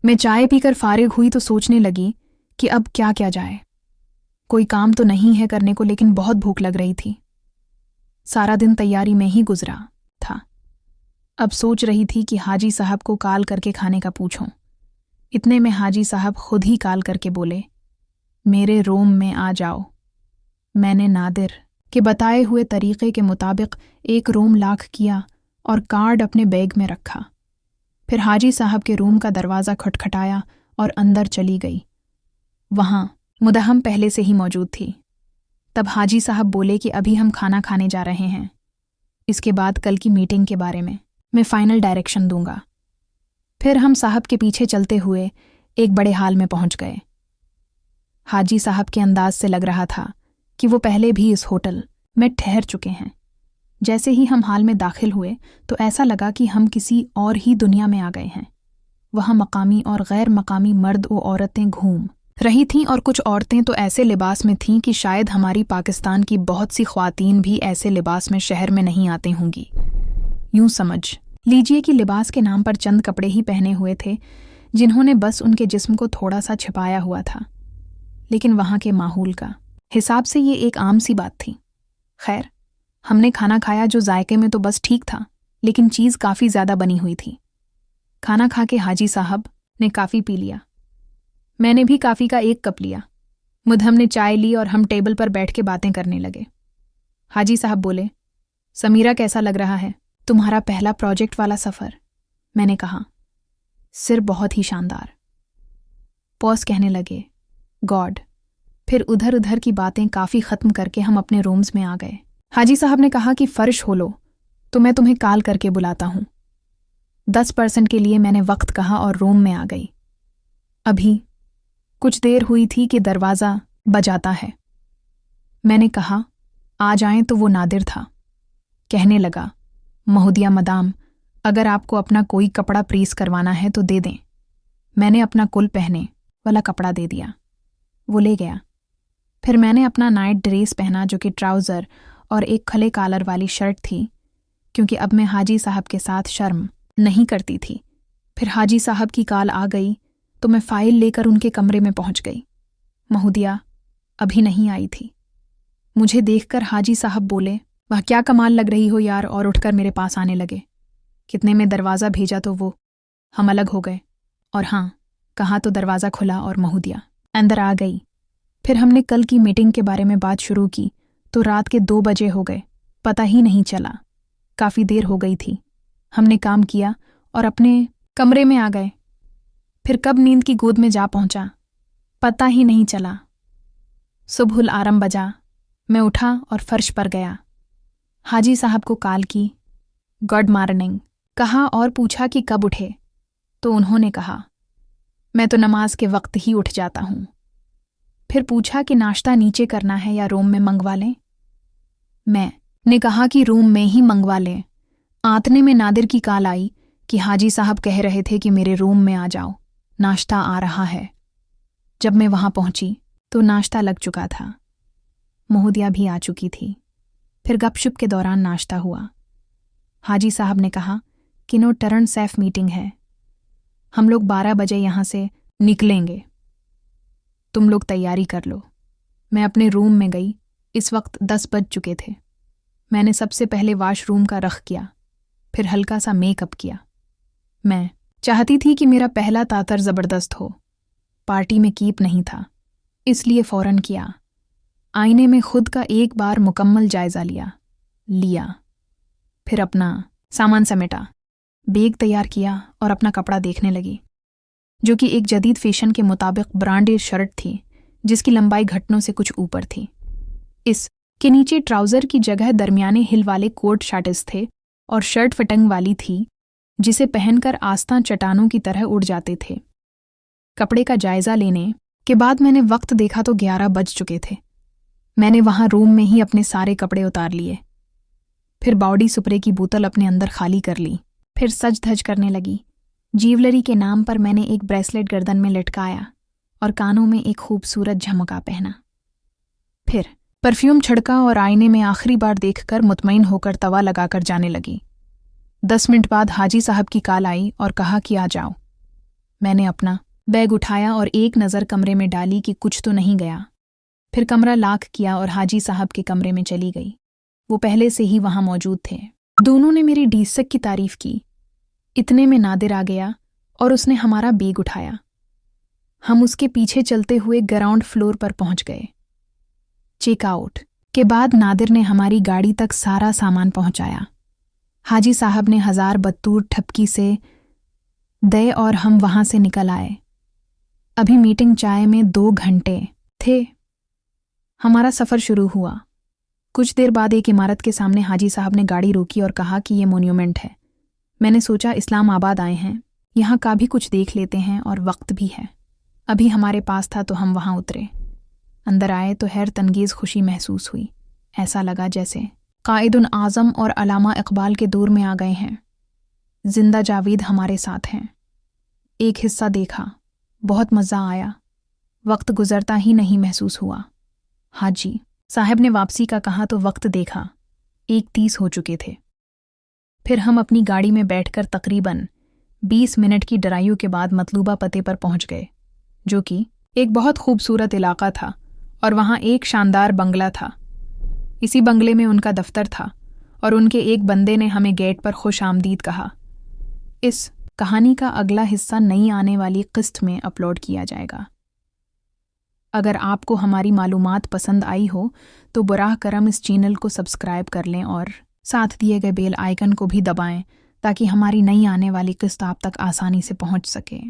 मैं चाय पीकर फारिग हुई तो सोचने लगी कि अब क्या किया जाए। कोई काम तो नहीं है करने को, लेकिन बहुत भूख लग रही थी। सारा दिन तैयारी में ही गुजरा था। अब सोच रही थी कि हाजी साहब को कॉल करके खाने का पूछूं। इतने में हाजी साहब खुद ही कॉल करके बोले, मेरे रूम में आ जाओ। मैंने नादिर के बताए हुए तरीके के मुताबिक एक रूम लॉक किया और कार्ड अपने बैग में रखा। फिर हाजी साहब के रूम का दरवाज़ा खटखटाया और अंदर चली गई। वहाँ मुदहम पहले से ही मौजूद थी। तब हाजी साहब बोले कि अभी हम खाना खाने जा रहे हैं, इसके बाद कल की मीटिंग के बारे में मैं फाइनल डायरेक्शन दूंगा। फिर हम साहब के पीछे चलते हुए एक बड़े हाल में पहुंच गए। हाजी साहब के अंदाज से लग रहा था कि वो पहले भी इस होटल में ठहर चुके हैं। जैसे ही हम हाल में दाखिल हुए तो ऐसा लगा कि हम किसी और ही दुनिया में आ गए हैं। वहाँ मकामी और गैर मकामी मर्द और औरतें घूम रही थीं, और कुछ औरतें तो ऐसे लिबास में थीं कि शायद हमारी पाकिस्तान की बहुत सी ख्वातीन भी ऐसे लिबास में शहर में नहीं आती होंगी। यूं समझ लीजिए कि लिबास के नाम पर चंद कपड़े ही पहने हुए थे, जिन्होंने बस उनके जिस्म को थोड़ा सा छिपाया हुआ था। लेकिन वहाँ के माहौल का हिसाब से ये एक आम सी बात थी। खैर, हमने खाना खाया जो जायके में तो बस ठीक था, लेकिन चीज़ काफ़ी ज़्यादा बनी हुई थी। खाना खा के हाजी साहब ने काफ़ी पी लिया। मैंने भी काफ़ी का एक कप लिया। मुदहम ने चाय ली और हम टेबल पर बैठ के बातें करने लगे। हाजी साहब बोले, समीरा कैसा लग रहा है तुम्हारा पहला प्रोजेक्ट वाला सफ़र? मैंने कहा, सिर बहुत ही शानदार। पॉज कहने लगे, गॉड। फिर उधर उधर की बातें काफ़ी ख़त्म करके हम अपने रूम्स में आ गए। हाजी साहब ने कहा कि फ़र्श हो लो तो मैं तुम्हें कॉल करके बुलाता हूँ। 10% के लिए मैंने वक्त कहा और रूम में आ गई। अभी कुछ देर हुई थी कि दरवाज़ा बजाता है। मैंने कहा, आ जाएं, तो वो नादिर था। कहने लगा, महोदया मदाम, अगर आपको अपना कोई कपड़ा प्रेस करवाना है तो दे दें। मैंने अपना कुल पहने वाला कपड़ा दे दिया। वो ले गया। फिर मैंने अपना नाइट ड्रेस पहना जो कि ट्राउज़र और एक खले कॉलर वाली शर्ट थी, क्योंकि अब मैं हाजी साहब के साथ शर्म नहीं करती थी। फिर हाजी साहब की कॉल आ गई तो मैं फ़ाइल लेकर उनके कमरे में पहुंच गई। महोदया अभी नहीं आई थी। मुझे देखकर हाजी साहब बोले, वह क्या कमाल लग रही हो यार, और उठकर मेरे पास आने लगे। कितने में दरवाज़ा भेजा तो वो हम अलग हो गए, और हाँ कहा तो दरवाज़ा खुला और महोदया अंदर आ गई। फिर हमने कल की मीटिंग के बारे में बात शुरू की तो रात के 2 बजे हो गए, पता ही नहीं चला। काफ़ी देर हो गई थी। हमने काम किया और अपने कमरे में आ गए। फिर कब नींद की गोद में जा पहुंचा पता ही नहीं चला। सुबहुल आरम बजा। मैं उठा और फर्श पर गया। हाजी साहब को कॉल की, गुड मॉर्निंग कहा और पूछा कि कब उठे, तो उन्होंने कहा, मैं तो नमाज के वक्त ही उठ जाता हूँ। फिर पूछा कि नाश्ता नीचे करना है या रूम में मंगवा लें। मैंने कहा कि रूम में ही मंगवा लें। आतने में नादिर की कॉल आई कि हाजी साहब कह रहे थे कि मेरे रूम में आ जाओ, नाश्ता आ रहा है। जब मैं वहाँ पहुँची तो नाश्ता लग चुका था। महोदया भी आ चुकी थी। फिर गपशप के दौरान नाश्ता हुआ। हाजी साहब ने कहा कि नो टर्न सैफ मीटिंग है, हम लोग 12 बजे यहाँ से निकलेंगे, तुम लोग तैयारी कर लो। मैं अपने रूम में गई। इस वक्त 10 बज चुके थे। मैंने सबसे पहले वॉशरूम का रख किया, फिर हल्का सा मेकअप किया। मैं चाहती थी कि मेरा पहला तातर ज़बरदस्त हो। पार्टी में कीप नहीं था, इसलिए फ़ौरन किया। आईने में खुद का एक बार मुकम्मल जायज़ा लिया। फिर अपना सामान समेटा, बैग तैयार किया और अपना कपड़ा देखने लगी, जो कि एक जदीद फैशन के मुताबिक ब्रांडेड शर्ट थी जिसकी लंबाई घुटनों से कुछ ऊपर थी। इसके नीचे ट्राउज़र की जगह दरमियाने हिल वाले कोट शार्ट्स थे और शर्ट फटंग वाली थी जिसे पहनकर आस्था चट्टानों की तरह उड़ जाते थे। कपड़े का जायज़ा लेने के बाद मैंने वक्त देखा तो 11 बज चुके थे। मैंने वहाँ रूम में ही अपने सारे कपड़े उतार लिए। फिर बॉडी स्प्रे की बोतल अपने अंदर खाली कर ली। फिर सज धज करने लगी। ज्वेलरी के नाम पर मैंने एक ब्रेसलेट गर्दन में लटकाया और कानों में एक खूबसूरत झमका पहना। फिर परफ्यूम छिड़का और आईने में आखिरी बार देखकर मुतमईन होकर तवा लगाकर जाने लगी। 10 मिनट बाद हाजी साहब की कॉल आई और कहा कि आ जाओ। मैंने अपना बैग उठाया और एक नज़र कमरे में डाली कि कुछ तो नहीं गया। फिर कमरा लॉक किया और हाजी साहब के कमरे में चली गई। वो पहले से ही वहां मौजूद थे। दोनों ने मेरी डीसक की तारीफ की। इतने में नादिर आ गया और उसने हमारा बैग उठाया। हम उसके पीछे चलते हुए ग्राउंड फ्लोर पर पहुंच गए। चेकआउट के बाद नादिर ने हमारी गाड़ी तक सारा सामान पहुंचाया। हाजी साहब ने 1000 बत्तूर ठपकी से दे और हम वहां से निकल आए। अभी मीटिंग चाय में 2 घंटे थे। हमारा सफ़र शुरू हुआ। कुछ देर बाद एक इमारत के सामने हाजी साहब ने गाड़ी रोकी और कहा कि ये मोन्यूमेंट है। मैंने सोचा इस्लामाबाद आए हैं, यहाँ का भी कुछ देख लेते हैं और वक्त भी है। अभी हमारे पास था तो हम वहाँ उतरे। अंदर आए तो हैरत अंगेज़ खुशी महसूस हुई। ऐसा लगा जैसे कायदुल आज़म और अलामा इकबाल के दौर में आ गए हैं। जिंदा जावेद हमारे साथ हैं। एक हिस्सा देखा, बहुत मज़ा आया। वक्त गुजरता ही नहीं महसूस हुआ। हाजी साहब ने वापसी का कहा तो वक्त देखा, 1:30 हो चुके थे। फिर हम अपनी गाड़ी में बैठकर तकरीबन 20 मिनट की ड्राइव के बाद मतलूबा पते पर पहुंच गए, जो कि एक बहुत खूबसूरत इलाका था और वहां एक शानदार बंगला था। इसी बंगले में उनका दफ्तर था और उनके एक बंदे ने हमें गेट पर खुश आमदीद कहा। इस कहानी का अगला हिस्सा नई आने वाली किस्त में अपलोड किया जाएगा। अगर आपको हमारी मालूमात पसंद आई हो तो बराह करम इस चैनल को सब्सक्राइब कर लें और साथ दिए गए बेल आइकन को भी दबाएं ताकि हमारी नई आने वाली किस्त आप तक आसानी से पहुंच सके।